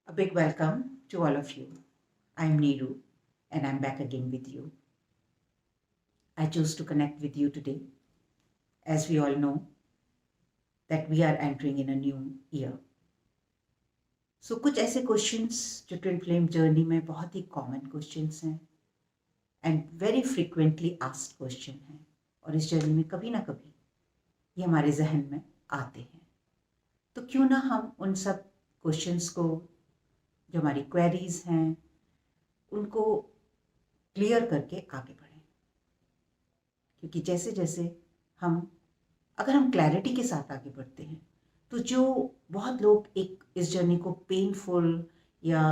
A big welcome to all of you. I'm Neeru and I'm back again with you. I chose to connect with you today as we all know that we are entering in a new year. So कुछ ऐसे questions जो twin flame journey में बहुत ही common questions हैं and very frequently asked question हैं और इस journey में कभी ना कभी ये हमारे जहन में आते हैं। तो क्यों ना हम उन सब क्वेश्चंस को जो हमारी क्वेरीज हैं उनको क्लियर करके आगे बढ़ें, क्योंकि जैसे जैसे अगर हम क्लैरिटी के साथ आगे बढ़ते हैं तो जो बहुत लोग एक इस जर्नी को पेनफुल या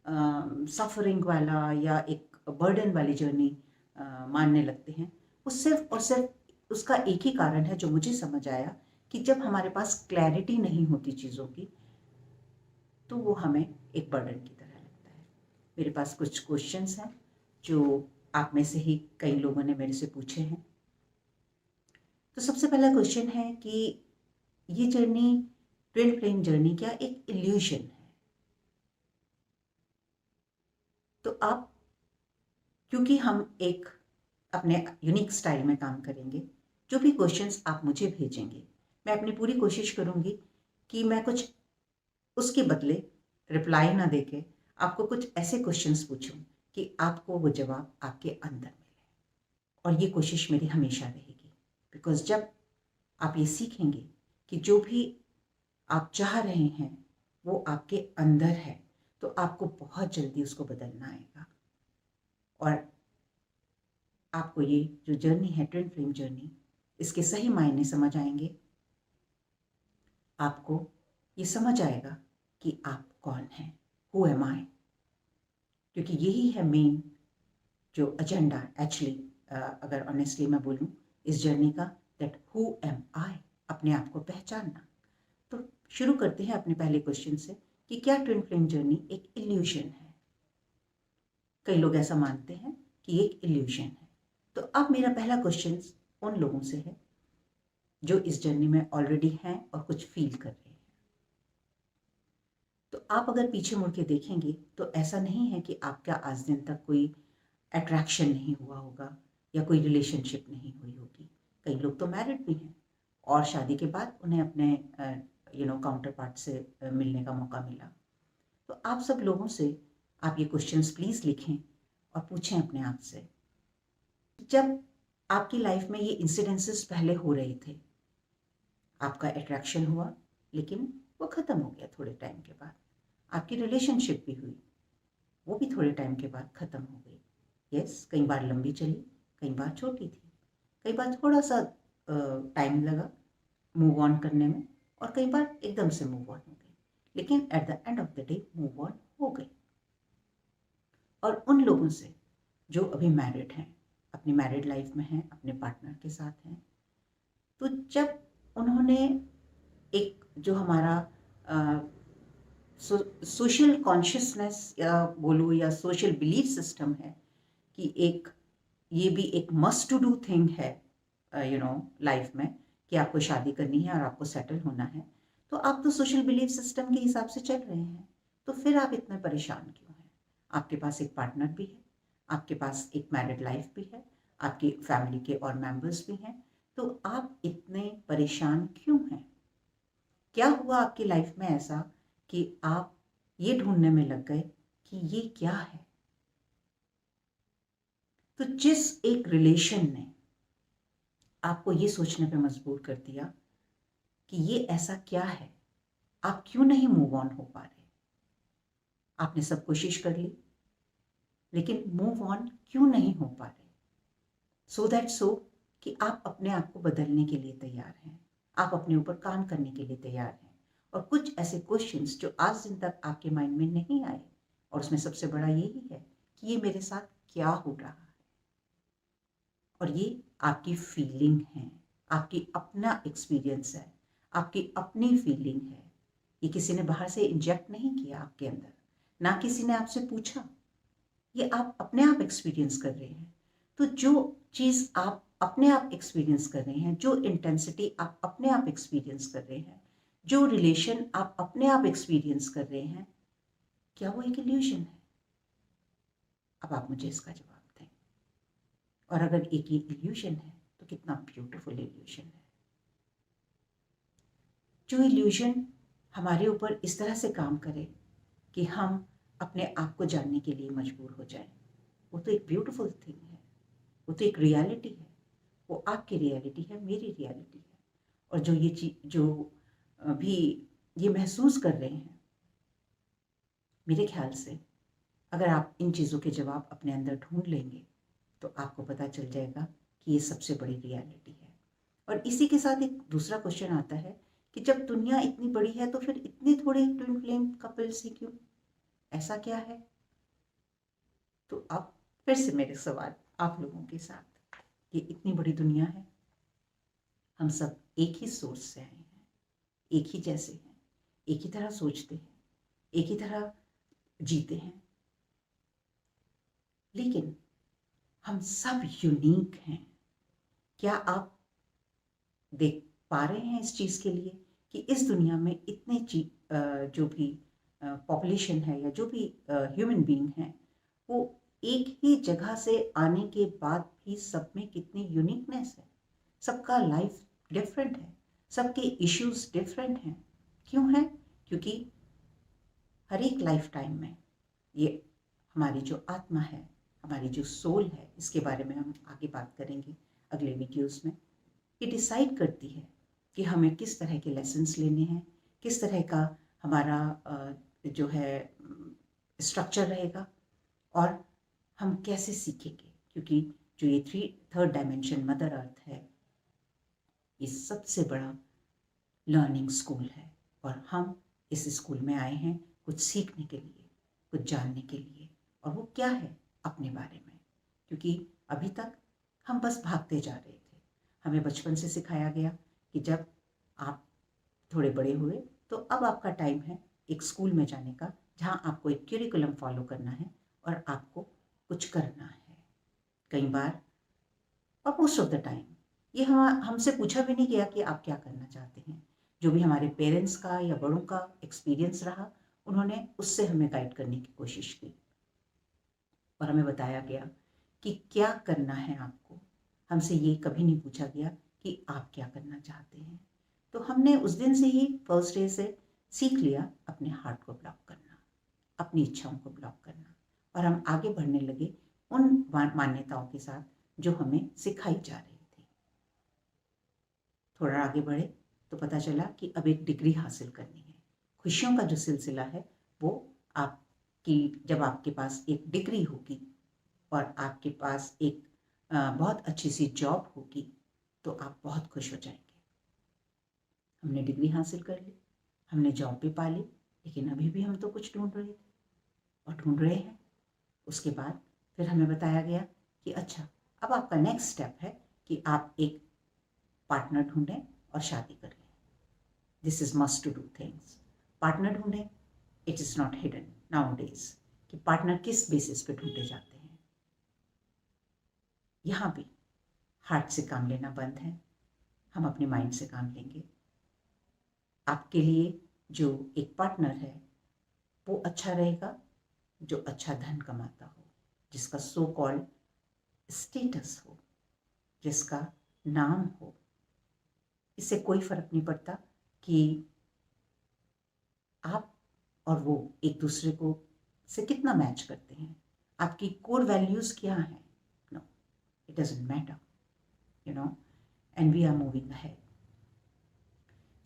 सफरिंग वाला या एक बर्डन वाली जर्नी मानने लगते हैं, वो सिर्फ और सिर्फ उसका एक ही कारण है जो मुझे समझ आया कि जब हमारे पास क्लैरिटी नहीं होती चीज़ों की तो वो हमें एक बर्डन की तरह लगता है। मेरे पास कुछ क्वेश्चंस हैं जो आप में से ही कई लोगों ने मेरे से पूछे हैं। तो सबसे पहला क्वेश्चन है कि ये जर्नी ट्विन फ्लेम जर्नी क्या एक इल्यूशन है? तो आप, क्योंकि हम एक अपने यूनिक स्टाइल में काम करेंगे, जो भी क्वेश्चंस आप मुझे भेजेंगे मैं अपनी पूरी कोशिश करूंगी कि मैं कुछ उसके बदले रिप्लाई ना देके आपको कुछ ऐसे क्वेश्चंस पूछूं कि आपको वो जवाब आपके अंदर मिले। और ये कोशिश मेरी हमेशा रहेगी, बिकॉज जब आप ये सीखेंगे कि जो भी आप चाह रहे हैं वो आपके अंदर है तो आपको बहुत जल्दी उसको बदलना आएगा और आपको ये जो जर्नी है ट्विन फ्लेम जर्नी, इसके सही मायने समझ आएंगे। आपको ये समझ आएगा कि आप कौन हैं, हु एम आई, क्योंकि यही है मेन जो एजेंडा एक्चुअली, अगर ऑनेस्टली मैं बोलूँ इस जर्नी का, दैट हु एम आई, अपने आप को पहचानना। तो शुरू करते हैं अपने पहले क्वेश्चन से कि क्या ट्विन फ्लेम जर्नी एक इल्यूशन है? कई लोग ऐसा मानते हैं कि एक इल्यूशन है। तो अब मेरा पहला क्वेश्चन उन लोगों से है जो इस जर्नी में ऑलरेडी हैं और कुछ फील कर रहे हैं। तो आप अगर पीछे मुड़ के देखेंगे तो ऐसा नहीं है कि आपका आज दिन तक कोई अट्रैक्शन नहीं हुआ होगा या कोई रिलेशनशिप नहीं हुई होगी। कई लोग तो मैरिड भी हैं और शादी के बाद उन्हें अपने काउंटर पार्ट से मिलने का मौका मिला। तो आप सब लोगों से आप ये क्वेश्चंस प्लीज़ लिखें और पूछें अपने आप से, जब आपकी लाइफ में ये इंसिडेंसेस पहले हो रहे थे, आपका अट्रैक्शन हुआ लेकिन वो ख़त्म हो गया थोड़े टाइम के बाद। आपकी रिलेशनशिप भी हुई, वो भी थोड़े टाइम के बाद ख़त्म हो गई। यस, कई बार लंबी चली, कई बार छोटी थी, कई बार थोड़ा सा टाइम लगा मूव ऑन करने में और कई बार एकदम से मूव ऑन हो गई, लेकिन at the end of the day move on हो गई। और उन लोगों से जो अभी मैरिड हैं, अपनी मैरिड लाइफ में हैं, अपने पार्टनर के साथ हैं, तो जब उन्होंने एक जो हमारा सोशल कॉन्शियसनेस या बोलो या सोशल बिलीफ सिस्टम है कि ये भी एक मस्ट टू डू थिंग है लाइफ में, कि आपको शादी करनी है और आपको सेटल होना है, तो आप तो सोशल बिलीफ सिस्टम के हिसाब से चल रहे हैं, तो फिर आप इतने परेशान क्यों हैं? आपके पास एक पार्टनर भी है, आपके पास एक मैरिड लाइफ भी है, आपकी फैमिली के और मेंबर्स भी हैं, तो आप इतने परेशान क्यों हैं? क्या हुआ आपकी लाइफ में ऐसा कि आप ये ढूंढने में लग गए कि ये क्या है? तो जिस एक रिलेशन ने आपको ये सोचने पे मजबूर कर दिया कि ये ऐसा क्या है, आप क्यों नहीं मूव ऑन हो पा रहे? आपने सब कोशिश कर ली लेकिन मूव ऑन क्यों नहीं हो पा रहे? सो कि आप अपने आप को बदलने के लिए तैयार हैं, आप अपने ऊपर काम करने के लिए तैयार हैं, और कुछ ऐसे क्वेश्चंस जो आज दिन तक आपके माइंड में नहीं आए, और उसमें सबसे बड़ा यही है कि ये मेरे साथ क्या हो रहा है। और ये आपकी फीलिंग है, आपकी अपना एक्सपीरियंस है, आपकी अपनी फीलिंग है। ये किसी ने बाहर से इंजेक्ट नहीं किया आपके अंदर, ना किसी ने आपसे पूछा, ये आप अपने आप एक्सपीरियंस कर रहे हैं। तो जो चीज़ आप अपने आप एक्सपीरियंस कर रहे हैं, जो इंटेंसिटी आप अपने आप एक्सपीरियंस कर रहे हैं, जो रिलेशन आप अपने आप एक्सपीरियंस कर रहे हैं, क्या वो एक इल्यूशन है? अब आप मुझे इसका जवाब दें। और अगर एक ये इल्यूशन है तो कितना ब्यूटीफुल इल्यूशन है। जो इल्यूशन हमारे ऊपर इस तरह से काम करे कि हम अपने आप को जानने के लिए मजबूर हो जाएं, वो तो एक ब्यूटीफुल थिंग है, वो तो एक रियलिटी है। वो आपकी रियलिटी है, मेरी रियलिटी है। और जो ये चीज जो भी ये महसूस कर रहे हैं, मेरे ख्याल से अगर आप इन चीज़ों के जवाब अपने अंदर ढूंढ लेंगे तो आपको पता चल जाएगा कि ये सबसे बड़ी रियलिटी है। और इसी के साथ एक दूसरा क्वेश्चन आता है कि जब दुनिया इतनी बड़ी है तो फिर इतने थोड़े ट्विन फ्लेम कपल्स ही क्यों? ऐसा क्या है? तो अब फिर से मेरे सवाल आप लोगों के साथ, ये इतनी बड़ी दुनिया है, हम सब एक ही सोर्स से आए हैं, एक ही जैसे हैं, एक ही तरह सोचते हैं, एक ही तरह जीते हैं, लेकिन हम सब यूनिक हैं। क्या आप देख पा रहे हैं इस चीज़ के लिए कि इस दुनिया में इतने जो भी पॉपुलेशन है या जो भी ह्यूमन बीइंग हैं, वो एक ही जगह से आने के बाद भी सब में कितनी यूनिकनेस है। सबका लाइफ डिफरेंट है, सबके इश्यूज डिफरेंट हैं। क्यों है? क्योंकि हर एक लाइफ टाइम में ये हमारी जो आत्मा है, हमारी जो सोल है, इसके बारे में हम आगे बात करेंगे अगले वीडियोस में, ये डिसाइड करती है कि हमें किस तरह के लेसन्स लेने हैं, किस तरह का हमारा जो है स्ट्रक्चर रहेगा और हम कैसे सीखेंगे। क्योंकि जो ये थर्ड डायमेंशन मदर अर्थ है, ये सबसे बड़ा लर्निंग स्कूल है और हम इस स्कूल में आए हैं कुछ सीखने के लिए, कुछ जानने के लिए। और वो क्या है? अपने बारे में। क्योंकि अभी तक हम बस भागते जा रहे थे। हमें बचपन से सिखाया गया कि जब आप थोड़े बड़े हुए तो अब आपका टाइम है एक स्कूल में जाने का, जहाँ आपको एक क्यूरिकुलम फॉलो करना है और आपको कुछ करना है। कई बार और मोस्ट ऑफ द टाइम ये हमसे पूछा भी नहीं गया कि आप क्या करना चाहते हैं। जो भी हमारे पेरेंट्स का या बड़ों का एक्सपीरियंस रहा, उन्होंने उससे हमें गाइड करने की कोशिश की और हमें बताया गया कि क्या करना है आपको। हमसे ये कभी नहीं पूछा गया कि आप क्या करना चाहते हैं। तो हमने उस दिन से ही फर्स्ट डे से सीख लिया अपने हार्ट को ब्लॉक करना, अपनी इच्छाओं को ब्लॉक करना, और हम आगे बढ़ने लगे उन मान्यताओं के साथ जो हमें सिखाई जा रही थी। थोड़ा आगे बढ़े तो पता चला कि अब एक डिग्री हासिल करनी है। खुशियों का जो सिलसिला है वो आपकी, जब आपके पास एक डिग्री होगी और आपके पास एक बहुत अच्छी सी जॉब होगी तो आप बहुत खुश हो जाएंगे। हमने डिग्री हासिल कर ली, हमने जॉब भी पा ली, लेकिन अभी भी हम तो कुछ ढूंढ रहे थे और ढूंढ रहे हैं। उसके बाद फिर हमें बताया गया कि अच्छा, अब आपका नेक्स्ट स्टेप है कि आप एक पार्टनर ढूंढें और शादी कर लें। This is must to do things. Partner ढूंढें, it is not hidden nowadays कि पार्टनर किस बेसिस पे ढूंढे जाते हैं। यहाँ भी हार्ट से काम लेना बंद है, हम अपने माइंड से काम लेंगे। आपके लिए जो एक पार्टनर है वो अच्छा रहेगा, जो अच्छा धन कमाता हो, जिसका सो कॉल्ड स्टेटस हो, जिसका नाम हो। इससे कोई फर्क नहीं पड़ता कि आप और वो एक दूसरे को से कितना मैच करते हैं, आपकी कोर वैल्यूज क्या हैं। No, it doesn't matter, you know, and we are moving ahead.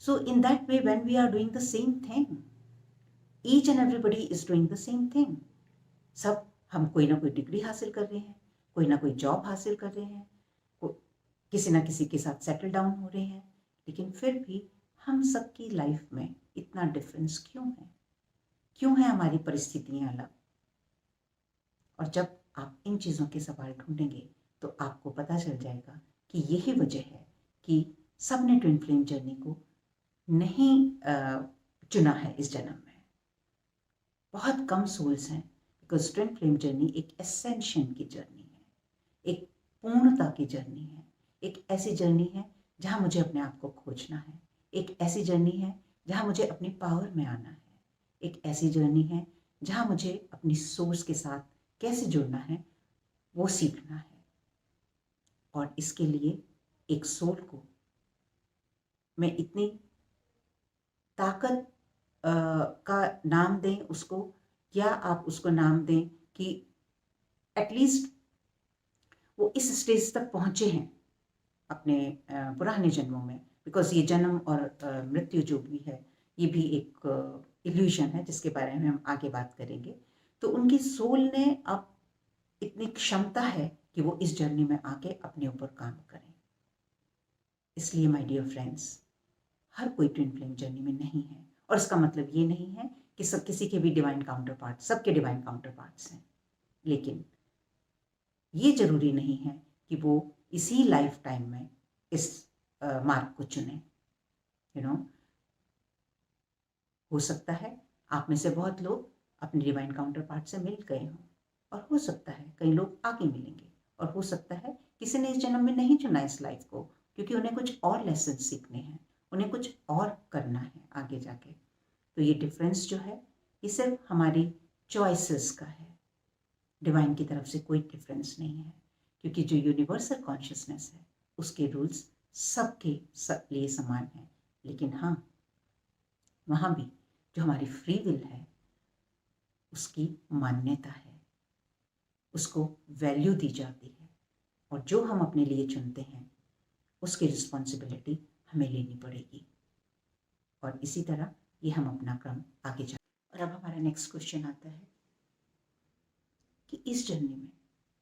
So in that way, when we are doing the same thing, each and everybody is doing the same thing. सब हम कोई ना कोई degree हासिल कर रहे हैं, कोई ना कोई जॉब हासिल कर रहे हैं, किसी ना किसी के साथ सेटल डाउन हो रहे हैं, लेकिन फिर भी हम सबकी लाइफ में इतना डिफरेंस क्यों है? क्यों है हमारी परिस्थितियां अलग? और जब आप इन चीज़ों के सवाल ढूंढेंगे तो आपको पता चल जाएगा कि यही वजह है कि सबने ट्विन फ्लेम जर्नी को नहीं चुना है इस जन्म में। बहुत कम सोल्स हैं, बिकॉज ट्विन फ्लेम जर्नी एक एसेंशन की जर्नी है, एक पूर्णता की जर्नी है, एक ऐसी जर्नी है जहाँ मुझे अपने आप को खोजना है, एक ऐसी जर्नी है जहाँ मुझे अपनी पावर में आना है, एक ऐसी जर्नी है जहाँ मुझे अपनी सोर्स के साथ कैसे जुड़ना है वो सीखना है। और इसके लिए एक सोल को मैं इतनी ताकत का नाम दें उसको, या आप उसको नाम दें कि एटलीस्ट वो इस स्टेज तक पहुँचे हैं अपने पुराने जन्मों में। बिकॉज ये जन्म और मृत्यु जो भी है ये भी एक इल्यूजन है जिसके बारे में हम आगे बात करेंगे। तो उनकी सोल ने अब इतनी क्षमता है कि वो इस जर्नी में आके अपने ऊपर काम करें। इसलिए माय डियर फ्रेंड्स, हर कोई ट्विन फ्लेम जर्नी में नहीं है। और इसका मतलब ये नहीं है कि सब किसी के भी डिवाइन काउंटर पार्ट, सबके डिवाइन काउंटर पार्ट्स हैं, लेकिन ये जरूरी नहीं है कि वो इसी लाइफ टाइम में इस मार्ग को चुने। यू नो, हो सकता है आप में से बहुत लोग अपने डिवाइन काउंटर पार्ट से मिल गए हों, और हो सकता है कई लोग आगे मिलेंगे, और हो सकता है किसी ने इस जन्म में नहीं चुना इस लाइफ को क्योंकि उन्हें कुछ और लेसन सीखने हैं, उन्हें कुछ और करना है आगे जाके। तो ये डिफरेंस जो है ये सिर्फ हमारी चॉइसेस का है, डिवाइन की तरफ से कोई डिफरेंस नहीं है, क्योंकि जो यूनिवर्सल कॉन्शियसनेस है उसके रूल्स सबके लिए समान हैं। लेकिन हाँ, वहाँ भी जो हमारी फ्री विल है उसकी मान्यता है, उसको वैल्यू दी जाती है, और जो हम अपने लिए चुनते हैं उसकी रिस्पॉन्सिबिलिटी हमें लेनी पड़ेगी। और इसी तरह ये हम अपना क्रम आगे जा। और अब हमारा नेक्स्ट क्वेश्चन आता है कि इस जर्नी में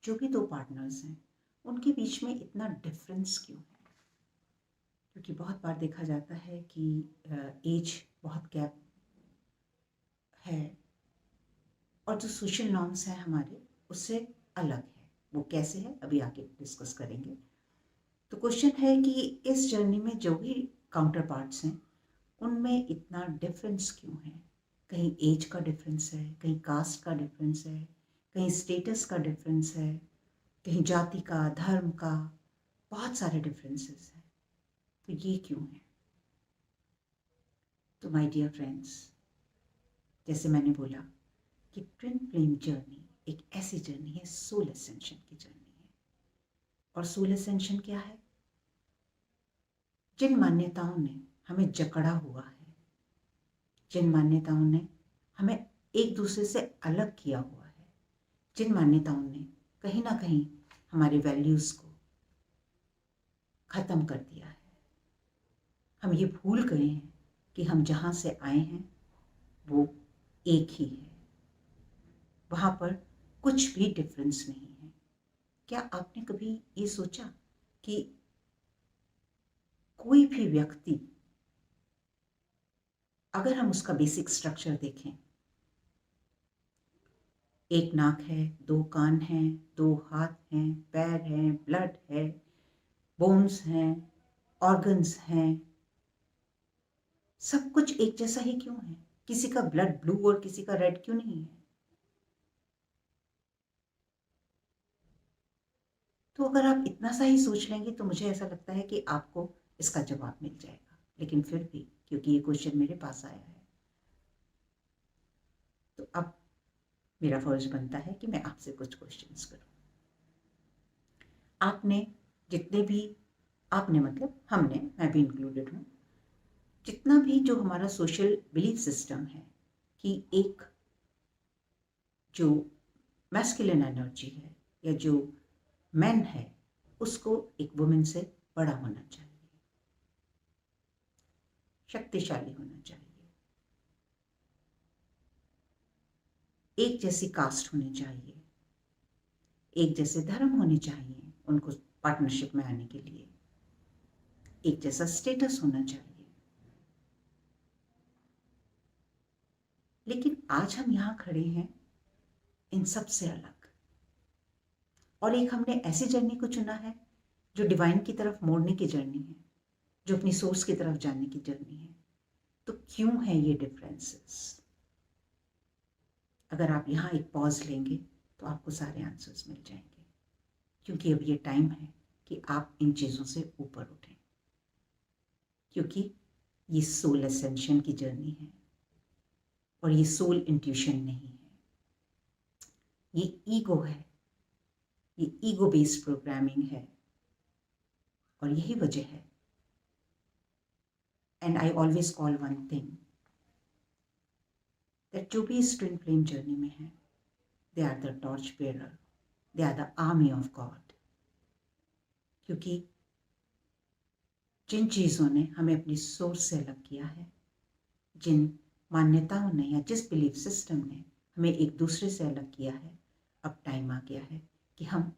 जो भी दो पार्टनर्स हैं उनके बीच में इतना डिफरेंस क्यों है? क्योंकि बहुत बार देखा जाता है कि एज बहुत गैप है, और जो सोशल नॉर्म्स हैं हमारे उससे अलग है। वो कैसे है अभी आगे डिस्कस करेंगे। तो क्वेश्चन है कि इस जर्नी में जो भी काउंटर पार्ट्स हैं उनमें इतना डिफरेंस क्यों है? कहीं एज का डिफरेंस है, कहीं कास्ट का डिफरेंस है, कहीं स्टेटस का डिफरेंस है, कहीं जाति का, धर्म का, बहुत सारे डिफरेंसेस हैं। तो ये क्यों है? तो माय डियर फ्रेंड्स, जैसे मैंने बोला कि ट्विन फ्लेम जर्नी एक ऐसी जर्नी है, सोल एसेंशन की जर्नी है। और सोल एसेंशन क्या है? जिन मान्यताओं ने हमें जकड़ा हुआ है, जिन मान्यताओं ने हमें एक दूसरे से अलग किया हुआ है, जिन मान्यताओं ने कहीं ना कहीं हमारे वैल्यूज को खत्म कर दिया है, हम ये भूल गए हैं कि हम जहाँ से आए हैं वो एक ही है, वहाँ पर कुछ भी डिफरेंस नहीं है। क्या आपने कभी ये सोचा कि कोई भी व्यक्ति, अगर हम उसका बेसिक स्ट्रक्चर देखें, एक नाक है, दो कान हैं, दो हाथ हैं, पैर हैं, ब्लड है, बोन्स हैं, ऑर्गन्स हैं, सब कुछ एक जैसा ही क्यों है? किसी का ब्लड ब्लू और किसी का रेड क्यों नहीं है? तो अगर आप इतना सा ही सोच लेंगे तो मुझे ऐसा लगता है कि आपको इसका जवाब मिल जाएगा। लेकिन फिर भी क्योंकि ये क्वेश्चन मेरे पास आया है, तो अब मेरा फर्ज बनता है कि मैं आपसे कुछ क्वेश्चंस करूं। आपने जितने भी, आपने मतलब हमने, मैं भी इंक्लूडेड हूं, जितना भी जो हमारा सोशल बिलीफ सिस्टम है कि एक जो मैस्कुलिन एनर्जी है या जो मैन है उसको एक वुमेन से बड़ा होना चाहिए, शक्तिशाली होना चाहिए, एक जैसी कास्ट होनी चाहिए, एक जैसे धर्म होने चाहिए उनको पार्टनरशिप में आने के लिए, एक जैसा स्टेटस होना चाहिए। लेकिन आज हम यहाँ खड़े हैं इन सब से अलग, और एक हमने ऐसी जर्नी को चुना है जो डिवाइन की तरफ मोड़ने की जर्नी है, जो अपनी सोर्स की तरफ जाने की जर्नी है। तो क्यों है ये डिफरेंसेस? अगर आप यहाँ एक पॉज लेंगे तो आपको सारे आंसर्स मिल जाएंगे, क्योंकि अब ये टाइम है कि आप इन चीज़ों से ऊपर उठें, क्योंकि ये सोल एसेंशन की जर्नी है और ये सोल इंट्यूशन नहीं है। ये ईगो है, ये ईगो बेस्ड प्रोग्रामिंग है। और यही वजह है, and I always call one thing, that जो भी इस ट्विन फ्लेम जर्नी में है, they are the torch bearer, they are the army of God. क्योंकि जिन चीज़ों ने हमें अपनी सोर्स से अलग किया है, जिन मान्यताओं ने या जिस बिलीफ सिस्टम ने हमें एक दूसरे से अलग किया है, अब टाइम आ गया है कि हम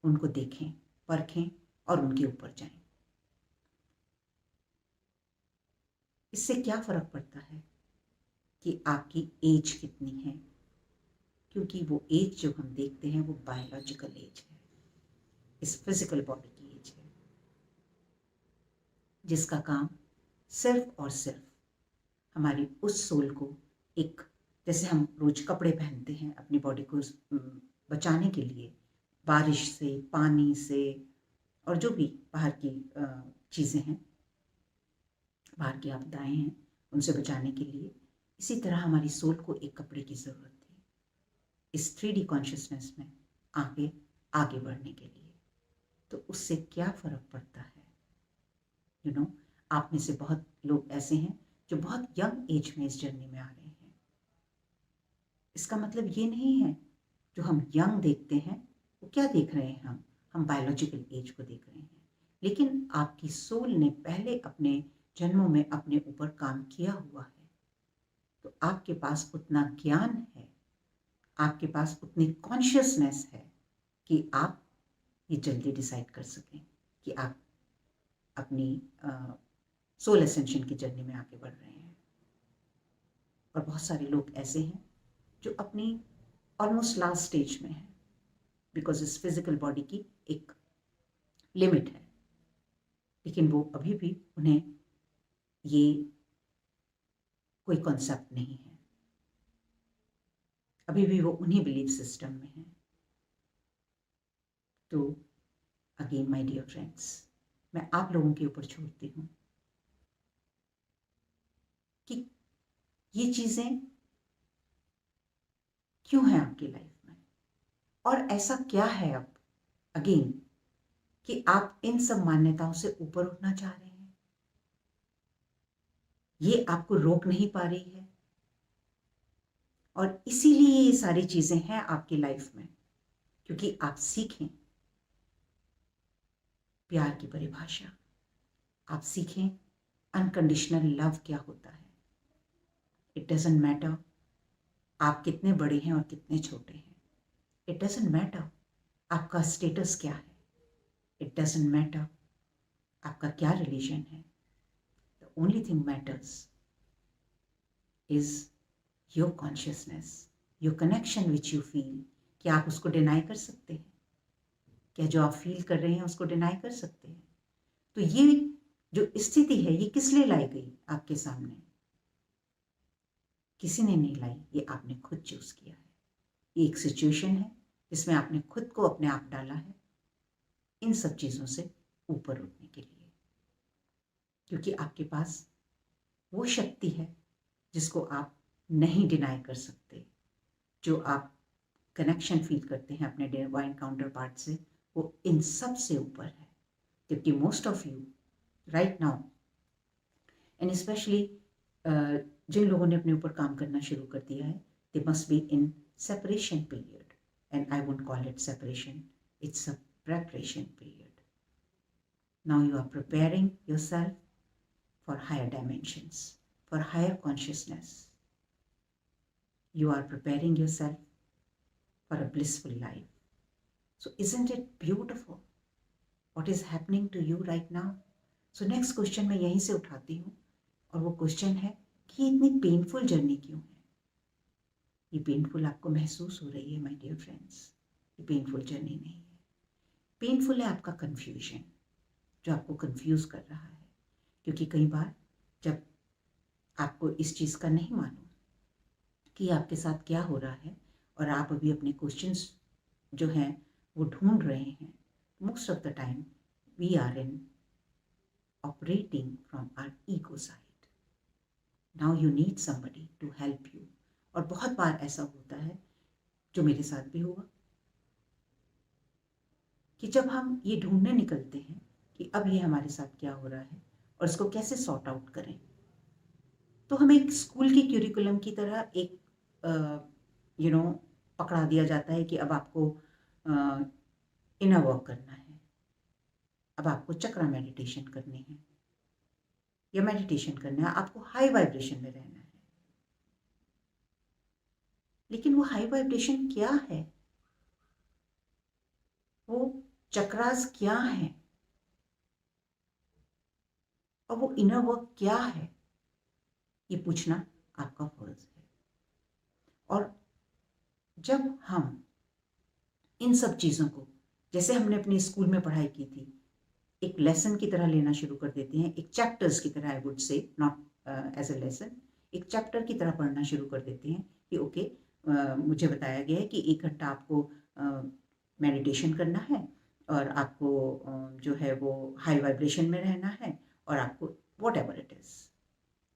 उनको देखें, परखें और उनके ऊपर जाएं। इससे क्या फ़र्क पड़ता है कि आपकी एज कितनी है, क्योंकि वो एज जो हम देखते हैं वो बायोलॉजिकल एज है, इस फिजिकल बॉडी की एज है, जिसका काम सिर्फ और सिर्फ हमारी उस सोल को एक, जैसे हम रोज कपड़े पहनते हैं अपनी बॉडी को बचाने के लिए, बारिश से, पानी से और जो भी बाहर की चीज़ें हैं, बाहर की आपदाएं हैं, उनसे बचाने के लिए, इसी तरह हमारी सोल को एक कपड़े की ज़रूरत थी इस 3D कॉन्शियसनेस में आगे आगे बढ़ने के लिए। तो उससे क्या फ़र्क पड़ता है? यू नो, आप में से बहुत लोग ऐसे हैं जो बहुत यंग एज में इस जर्नी में आ रहे हैं। इसका मतलब ये नहीं है जो हम यंग देखते हैं, वो क्या देख रहे हैं, हम बायोलॉजिकल एज को देख रहे हैं। लेकिन आपकी सोल ने पहले अपने जन्मों में अपने ऊपर काम किया हुआ है, तो आपके पास उतना ज्ञान है, आपके पास उतनी कॉन्शियसनेस है कि आप ये जल्दी डिसाइड कर सकें कि आप अपनी सोल एसेंशन की जर्नी में आगे बढ़ रहे हैं। और बहुत सारे लोग ऐसे हैं जो अपनी ऑलमोस्ट लास्ट स्टेज में है, बिकॉज इस फिजिकल बॉडी की एक लिमिट है, लेकिन वो अभी भी, उन्हें ये कोई कॉन्सेप्ट नहीं है, अभी भी वो उन्हीं बिलीफ सिस्टम में है। तो अगेन माय डियर फ्रेंड्स, मैं आप लोगों के ऊपर छोड़ती हूँ कि ये चीज़ें क्यों हैं आपकी लाइफ में, और ऐसा क्या है अब अगेन कि आप इन सब मान्यताओं से ऊपर उठना चाह रहे हैं। ये आपको रोक नहीं पा रही है, और इसीलिए ये सारी चीज़ें हैं आपकी लाइफ में, क्योंकि आप सीखें प्यार की परिभाषा, आप सीखें अनकंडीशनल लव क्या होता है। इट डजंट मैटर आप कितने बड़े हैं और कितने छोटे हैं, इट डजंट मैटर आपका स्टेटस क्या है, इट डजंट मैटर आपका क्या रिलीजन है। The only thing matters is your consciousness, your connection which you feel. क्या आप उसको डिनाई कर सकते हैं? क्या जो आप फील कर रहे हैं उसको डिनाई कर सकते हैं? तो ये जो स्थिति है, ये किस लिए लाई गई आपके सामने? किसी ने नहीं लाई, ये आपने खुद चूज किया है। ये एक सिचुएशन है जिसमें आपने खुद को अपने आप डाला है इन सब चीज़ों से ऊपर उठने के लिए, क्योंकि आपके पास वो शक्ति है जिसको आप नहीं डिनाई कर सकते। जो आप कनेक्शन फील करते हैं अपने डिवाइन काउंटर पार्ट से, वो इन सब से ऊपर है। जबकि most of you right now, and specially जिन लोगों ने अपने ऊपर काम करना शुरू कर दिया है, they must be in separation period, and I won't call it separation, it's a preparation period. Now you are preparing yourself for higher dimensions, for higher consciousness. You are preparing yourself for a blissful life. So isn't it beautiful what is happening to you right now? So next question मैं यहीं से उठाती हूँ, और वो question है कि इतनी पेनफुल जर्नी क्यों है? ये पेनफुल आपको महसूस हो रही है माय डियर फ्रेंड्स, ये पेनफुल जर्नी नहीं है। पेनफुल है आपका कन्फ्यूजन, जो आपको कंफ्यूज कर रहा है, क्योंकि कई बार जब आपको इस चीज़ का नहीं मालूम कि आपके साथ क्या हो रहा है, और आप अभी अपने क्वेश्चंस जो हैं वो ढूंढ रहे हैं, most of the time we are in operating from our ego side. Now you need somebody to help you. और बहुत बार ऐसा होता है जो मेरे साथ भी हुआ कि जब हम ये ढूंढने निकलते हैं कि अब ये हमारे साथ क्या हो रहा है और इसको कैसे सॉर्ट आउट करें, तो हमें एक स्कूल की क्यूरिकुलम की तरह एक यू नो पकड़ा दिया जाता है कि अब आपको इनर वर्क करना है, अब आपको चक्रा मेडिटेशन करनी है या मेडिटेशन करना है, आपको हाई वाइब्रेशन में रहना है। लेकिन वो हाई वाइब्रेशन क्या है, वो चक्रास क्या है और वो इनर वर्क क्या है, ये पूछना आपका फर्ज है। और जब हम इन सब चीज़ों को, जैसे हमने अपने स्कूल में पढ़ाई की थी, एक लेसन की तरह लेना शुरू कर देते हैं, एक चैप्टर्स की तरह, I would say not as a lesson, एक चैप्टर की तरह पढ़ना शुरू कर देते हैं कि ओके मुझे बताया गया है कि 1 घंटा आपको मेडिटेशन करना है और आपको जो है वो हाई वाइब्रेशन में रहना है और आपको वॉट एवर इट इज़।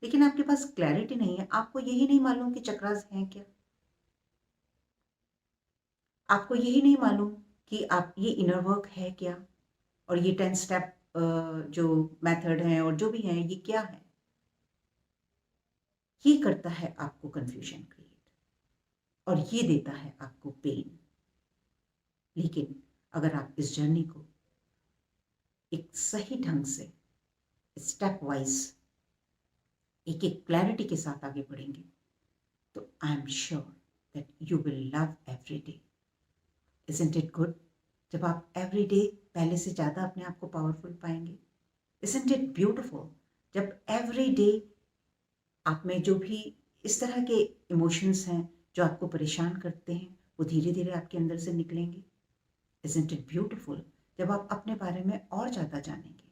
लेकिन आपके पास क्लैरिटी नहीं है, आपको यही नहीं मालूम कि चक्रास हैं क्या, आपको यही नहीं मालूम कि आप ये इनर वर्क है क्या, और ये 10 स्टेप जो मेथड हैं और जो भी हैं ये क्या है। ये करता है आपको कंफ्यूजन क्रिएट और ये देता है आपको पेन। लेकिन अगर आप इस जर्नी को एक सही ढंग से स्टेप वाइज एक एक क्लैरिटी के साथ आगे बढ़ेंगे तो I am sure that you will love every day. Isn't it good जब आप एवरी डे पहले से ज़्यादा अपने आप को पावरफुल पाएंगे? इजंट इट ब्यूटिफुल जब एवरी डे आप में जो भी इस तरह के इमोशंस हैं जो आपको परेशान करते हैं वो धीरे धीरे आपके अंदर से निकलेंगे? इजंट इट ब्यूटिफुल जब आप अपने बारे में और ज़्यादा जानेंगे?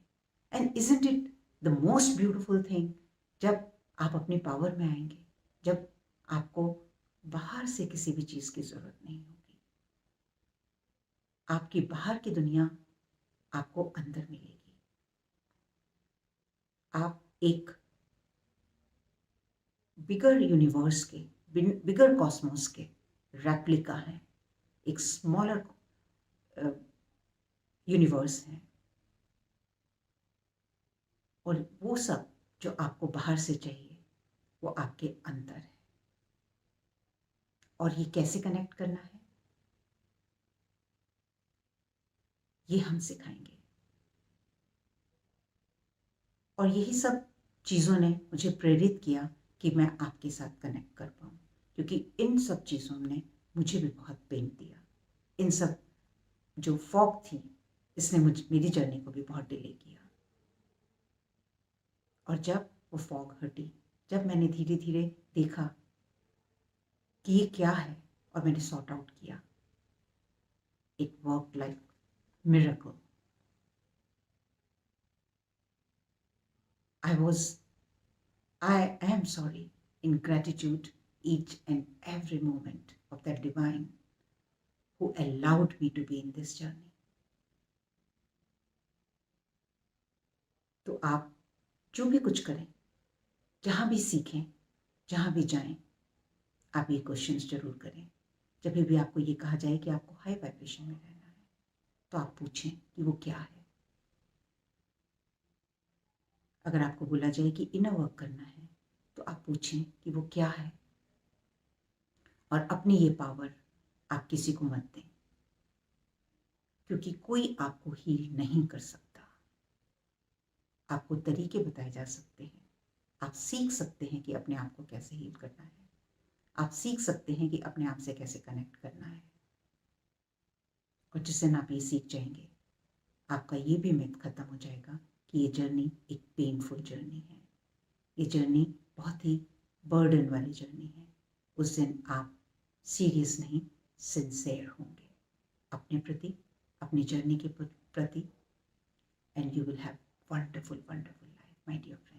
And isn't it the most beautiful thing जब आप अपनी पावर में आएंगे, जब आपको बाहर से किसी भी चीज़ की ज़रूरत नहीं होगी, आपकी बाहर की दुनिया आपको अंदर मिलेगी, आप एक बिगर यूनिवर्स के, बिगर कॉस्मोस के रेप्लिका हैं, एक स्मॉलर यूनिवर्स हैं। और वो सब जो आपको बाहर से चाहिए वो आपके अंदर है। और ये कैसे कनेक्ट करना है ये हम सिखाएंगे। और यही सब चीज़ों ने मुझे प्रेरित किया कि मैं आपके साथ कनेक्ट कर पाऊँ, क्योंकि इन सब चीज़ों ने मुझे भी बहुत पेन दिया। इन सब जो फॉग थी इसने मेरी जर्नी को भी बहुत डिले किया। और जब वो फॉग हटी, जब मैंने धीरे धीरे देखा कि ये क्या है और मैंने सॉर्ट आउट किया, it work like miracle. I am sorry in gratitude each and every moment of that divine who allowed me to be in this journey. तो आप जो भी कुछ करें, जहाँ भी सीखें, जहाँ भी जाएं, आप ये क्वेश्चंस जरूर करें। जब भी आपको ये कहा जाए कि आपको हाई वाइब्रेशन में रहना है तो आप पूछें कि वो क्या है। अगर आपको बोला जाए कि इनर वर्क करना है तो आप पूछें कि वो क्या है। और अपनी ये पावर आप किसी को मत दें, क्योंकि कोई आपको हील नहीं कर सकता। आपको तरीके बताए जा सकते हैं, आप सीख सकते हैं कि अपने आप को कैसे हील करना है, आप सीख सकते हैं कि अपने आप से कैसे कनेक्ट करना है। और जिस दिन आप ये सीख जाएंगे आपका ये भी मिथ खत्म हो जाएगा कि ये जर्नी एक पेनफुल जर्नी है, ये जर्नी बहुत ही बर्डन वाली जर्नी है। उस दिन आप सीरियस नहीं, सिंसेयर होंगे अपने प्रति, अपनी जर्नी के प्रति, and you will have wonderful wonderful life my dear friend.